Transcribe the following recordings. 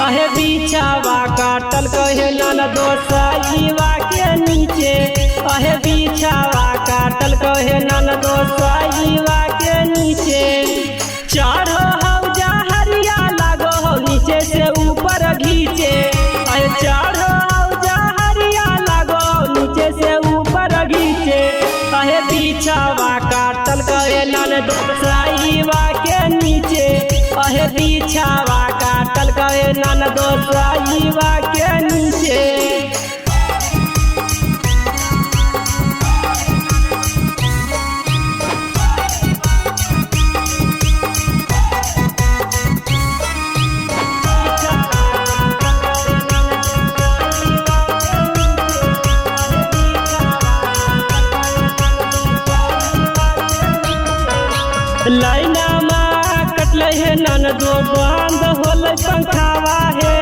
अहे बिछावा काटल कहे ननदो साईवा के नीचे। अहे बिछावा काटल कहे ननदो साईवा के नीचे। चढ़ो हौजा हरिया लागो हो नीचे से ऊपर घीचे। अहे चढ़ो हौजा हरिया लागो नीचे से ऊपर घीचे। अहे बिछावा काटल कहे ननदो साईवा के नीचे। अहे बिछावा काटल कहे ननदो साईवा के नीचे। लाइना में कटल है ननदो बंद होल पंखावा है।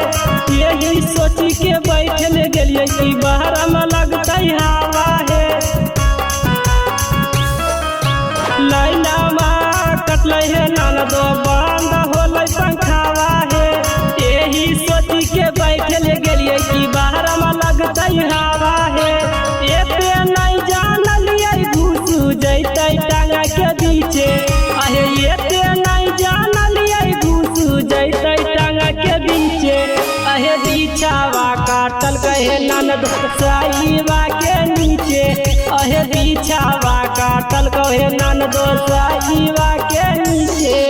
यही सोची के बैठल गेलिए कि बाहर में लगता हवा है। लाइना में कटल है ननदो बंद होल पंखावा है। यही सोची के बैठल गेलिए कि बाहर में लगता हवा है। एते नहीं जानलिए घुस जैते टांगा के बीचे। अहे एते नहीं जानलिए घुस जैते टांगा के बीचे। अहे बिछावा काटल कहे ननदो साईवा के नीचे। अहे बिछावा काटल कहे ननदो साईवा के नीचे।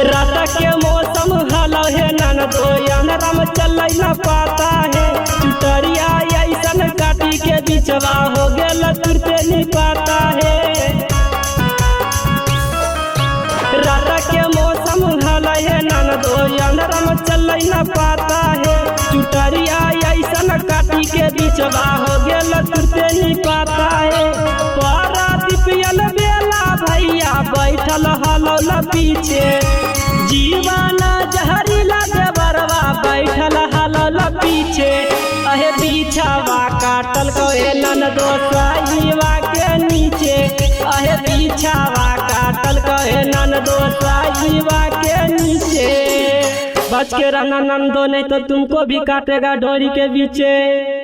रात के मौसम हलो है ननदो अंधेरा में चल न पाता है। चुटरिया ऐसन काटी के बिचवा हो गेल तुरते नहीं पाता है। रात के मौसम हलो है ननदो अंधेरा में चल न पाता है। चुटरिया ऐसन काटी के बिचवा हो गेल तुरते नहीं पाता है। पारादीपियल बेला भैया बैठल हलो न पीछे। जीवाना जहरीला देवरवा बैठल हलो पीछे। अहे बिछावा काटल कहे ननदो साईवा के नीचे। अहे बिछावा काटल कहे ननदो साईवा के नीचे। बच के रहना ननदो नहीं तो तुमको भी काटेगा डोरी के बीचे।